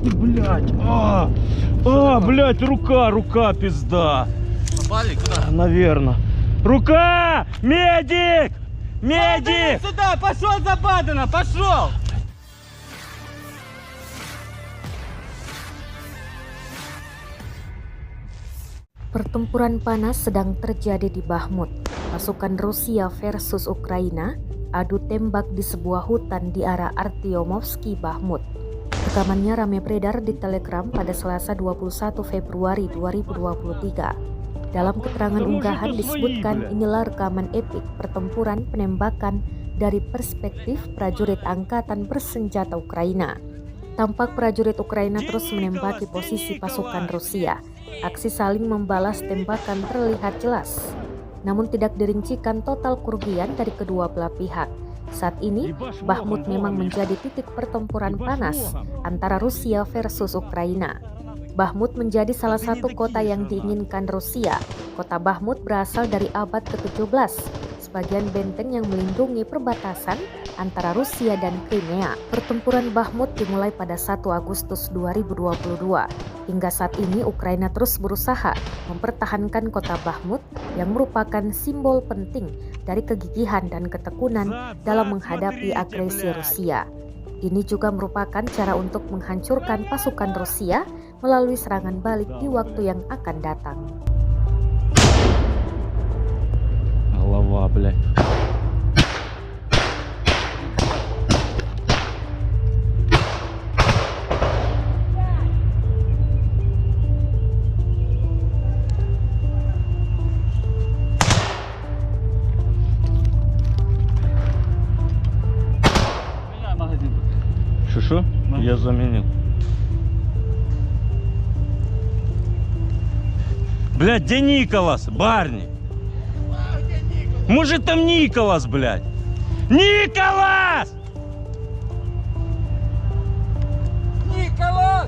ты, блядь. Блядь, рука, пизда. Попали куда? Наверное. Рука! Медик! Медик! Сюда, пошел за Бадена, пошел! Pertempuran panas sedang terjadi di Bakhmut. Pasukan Rusia versus Ukraina adu tembak di sebuah hutan di arah Artyomovsky, Bakhmut. Rekamannya ramai beredar di Telegram pada Selasa 21 Februari 2023. Dalam keterangan unggahan disebutkan inilah rekaman epik pertempuran penembakan dari perspektif prajurit angkatan bersenjata Ukraina. Tampak prajurit Ukraina terus menembaki posisi pasukan Rusia. Aksi saling membalas tembakan terlihat jelas, namun tidak dirincikan total kerugian dari kedua belah pihak. Saat ini, Bakhmut memang menjadi titik pertempuran panas antara Rusia versus Ukraina. Bakhmut menjadi salah satu kota yang diinginkan Rusia. Kota Bakhmut berasal dari abad ke-17, sebagian benteng yang melindungi perbatasan antara Rusia dan Crimea. Pertempuran Bakhmut dimulai pada 1 Agustus 2022. Hingga saat ini Ukraina terus berusaha mempertahankan kota Bakhmut yang merupakan simbol penting dari kegigihan dan ketekunan dalam menghadapi agresi Rusia. Ini juga merupakan cara untuk menghancurkan pasukan Rusia melalui serangan balik di waktu yang akan datang. Голова, блядь. Шо? Я заменил. Блядь, где Николас, барни? Может там Николас, блядь? Николас! Николас!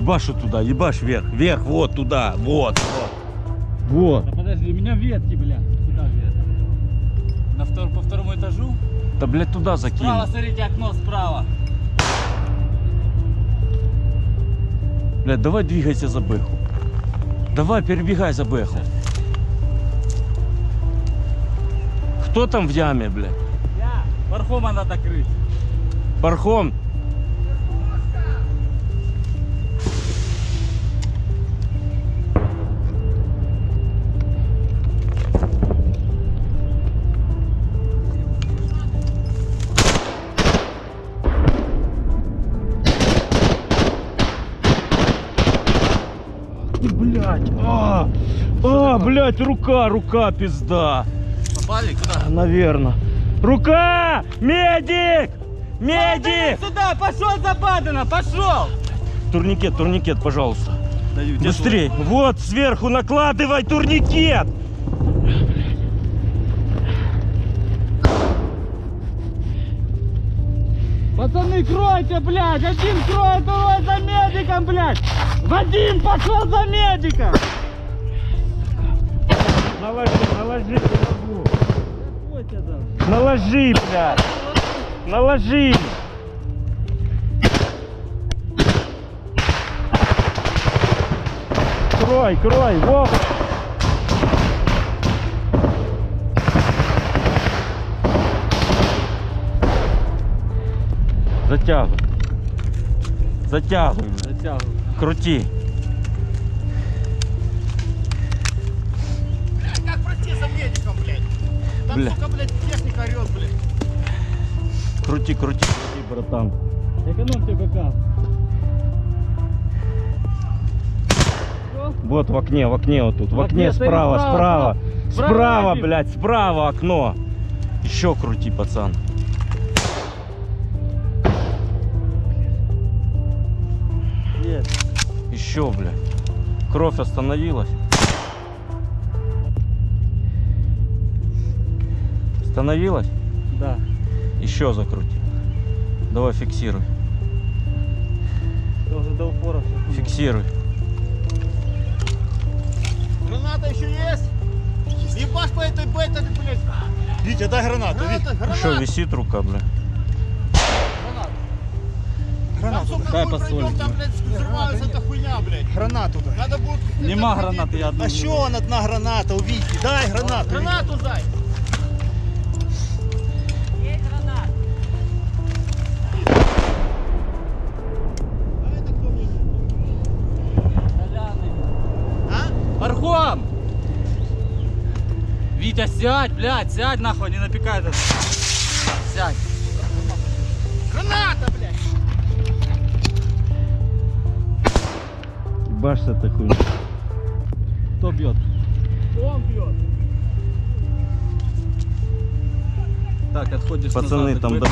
Ебашь туда, ебашь вверх, вверх, вот туда, вот. Вот. Да подожди, у меня ветки, бля. Куда ветки? По второму этажу? Да, блядь, туда закинь. Справа, смотрите, окно справа. Блядь, давай двигайся за бэху. Давай, перебегай за бэху. Кто там в яме, блядь? Я. Пархома надо крыть. Пархом. Блядь, блядь, рука, пизда. Попали куда? Наверное. Рука! Медик! Медик! Сюда, пошел за Бадена, пошел! Турникет, пожалуйста. Даю, быстрей. Вот, сверху накладывай турникет. Пацаны, кройте, блядь! Один кроет, другой за медиком, блядь! Вадим, пошел за медиком! Наложи, наложи, блядь! Наложи! Крой, вот! Затягивай. Крути. Блядь, как пройти за медиком, блядь? Там, сука, блядь, техника орёт, блядь. Крути, братан. Экономьте БК. Вот в окне вот тут. В окне справа, блядь, справа окно. Еще крути, пацан. Еще, блядь. Кровь остановилась. Остановилась? Да. Еще закрути. Давай фиксируй. Я уже до упора все. Фиксируй. Граната еще есть? Ебашь по этой бете, блядь. Витя, дай гранату. Что, висит рука, бля? Гранату. Дай посолить. Там, блядь, взрывается эта хуйня, блядь. Гранату дай. Надо будет... Нема гранати, я одну. А що вона одна граната у Віті? Дай гранату. Гранату дай. Є гранат. А это кто мне? А? Архом! Витя, сядь, блядь, сядь нахуй, не напекай это. Сядь. Граната, блядь. Ебашься ты хуйня. Кто бьет? Он бьет. Так, отходишь Пацаны, назад. там так,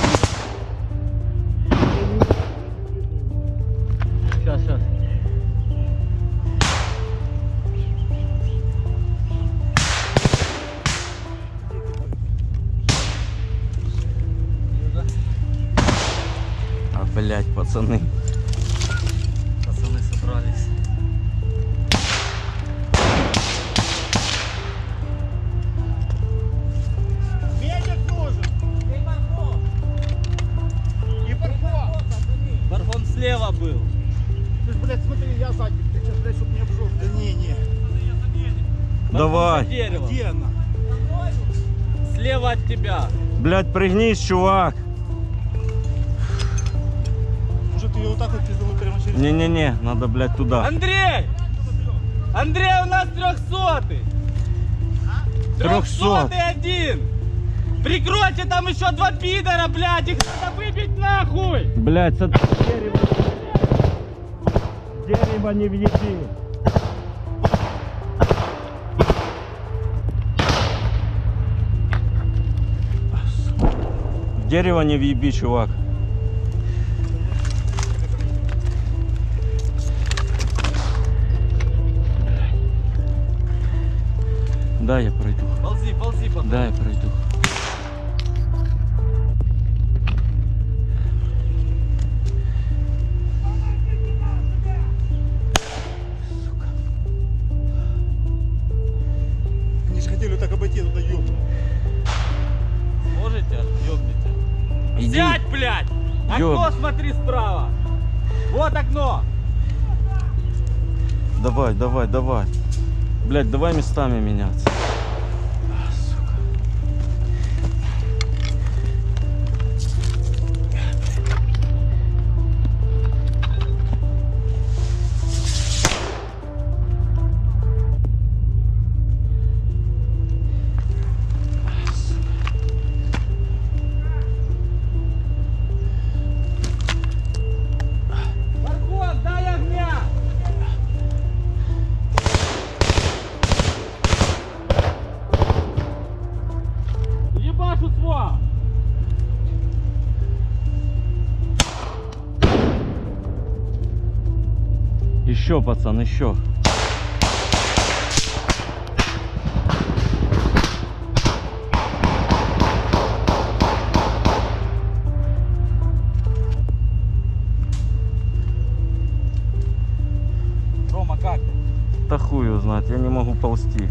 Сейчас, сейчас. А, блядь, пацаны. Пацаны собрались. Медик нужен. И парфо. Бархон слева был. Ты ж, блядь, смотри, я сзади. Ты сейчас, блядь, чтоб не обжег. Да не. Давай. Дерево. Где она? Слева от тебя. Блядь, пригнись, чувак. Может, ее вот так вот пиздану прямо через... Не-не-не, надо, блядь, туда. Андрей! Андрей, у нас 300-й! 300-й один! Прикройте, там еще 2 пидора, блядь! Их надо выбить нахуй! Блядь, с дерева. Дерево не въеби. В дерево не въеби, чувак. Да, я пройду. Ползи, ползи, пока. Да, я пройду. Они же хотели так обойти, туда ёбну. Можете? Ёбните. Иди. Сядь, блядь! Окно Ёб. смотри справа! Вот окно! Давай, давай, давай. Блядь, давай местами меняться. А, сука. Бархон, дай огня! Ебашу СВО! Еще, пацан, еще. Рома, как ты? Да хуй его знает, я не могу ползти.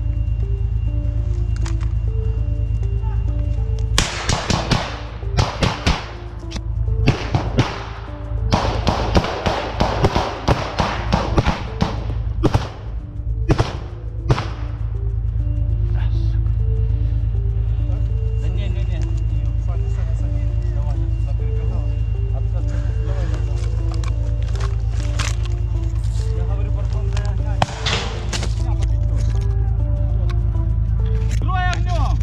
Да не-не-не. Саня. Давай, я туда перебегал. Давай назад. Я говорю, Бархон, дай огня. Меня потечет. Строй огнем!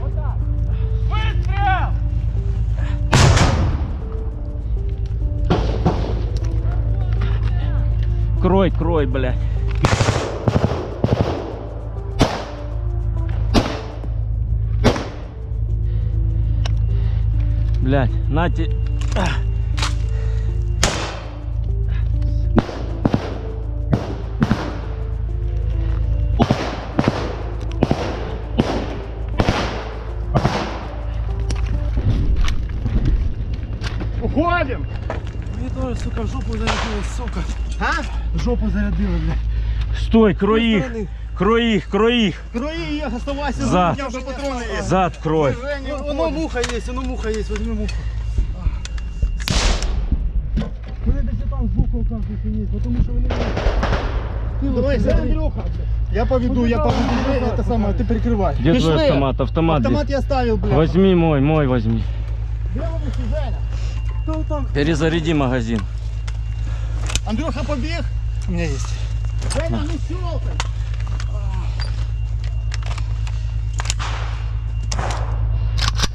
Вот так. Выстрел! Крой, крой, блядь. Блядь, нате. Уходим! Мне тоже, сука, в жопу зарядилась, сука. А? Жопу зарядили, блядь. Стой, крой их. Крой их, крой их. Крои их, оставайся. Зад. У меня уже патроны есть. Зад крой. Оно муха есть, возьми муху. Вони десь там збоку окажуть є, тому що вони... Давай, Андрюха. Я поведу, это самое, ты прикрывай. Где твой автомат? Автомат Автомат здесь. я оставил, блядь. Возьми мой возьми. Где он, Женя? Кто там? Перезаряди магазин. Андрюха побег? У меня есть. Женя, не щелкай.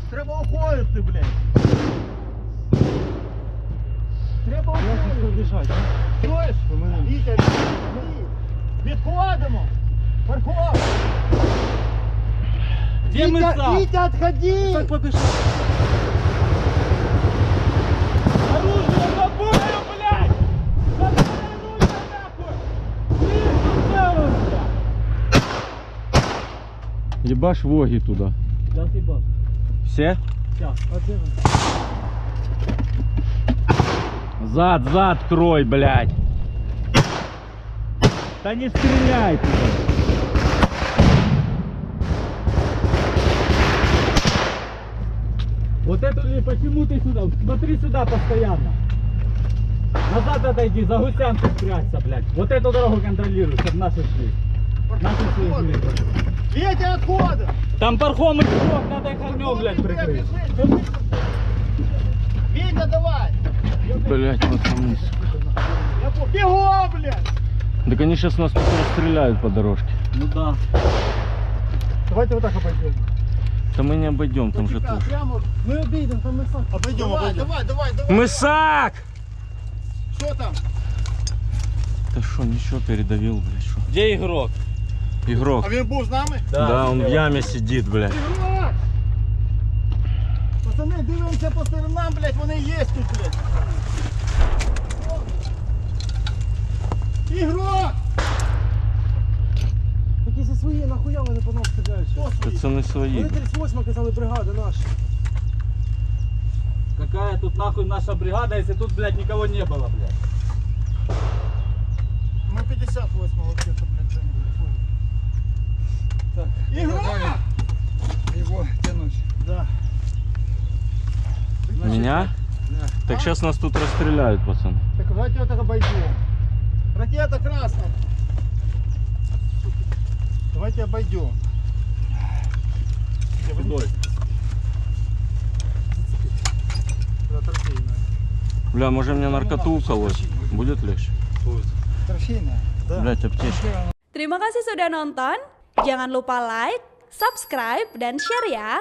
Треба уходити, блядь. Треба уходити. Чуєш? Вітя, відходимо. Пархов. Где мы сам? Вітя, отходи. Так подыши. Оружие забою, блядь. Забой оружие, нахуй. Блин, целуйся. Ебашь воги туда. Да, съебал. Все? Сейчас, Зад крой, блядь. Да не стреляй туда. Вот это ли, почему ты сюда? Смотри сюда постоянно. Назад отойди, за гусянку спрячься, блядь. Вот эту дорогу контролируй, чтобы наши шли. Наши шли. Вітя, отходи. Там пархом и крок, надо их огнем, блядь, прикрыть. Вітя, давай. Блядь, пацаны. Бегом, блядь. Так они сейчас нас тут расстреляют по дорожке. Ну да. Давайте вот так обойдем. Да мы не обойдем, там же тоже. Прямо. Мы обидим, там мы сам. Обойдем, давай. Мысак! Что там? Ты шо, ничего передавил, блядь, шо? Где игрок? Игрок. А він був з нами? Да, он в яме сидит, блядь. Ігрок! Пацани, дивимося по сторонам, блядь, вони є тут, блядь. Ігрок! Якісь свої, нахуя вони по нам стріляють? Хто свій? Пацаны свои. Вони 38 казали, бригада наша. Какая тут нахуй наша бригада, если тут, блядь, никого не было, блядь. Ми 58 вообще-то, блядь, Женя. Так. Ігрок! Його тянуть. Да. Меня? Так сейчас нас тут расстреляют, пацаны. Так давайте вот так обойдем. Ракета красная. Давайте обойдем. Кудой? Бля, может мне наркоту уколоть? Будет легче? Трофейная. Да. Блять, аптечка. Terima kasih sudah nonton. Jangan lupa like, subscribe, dan share ya.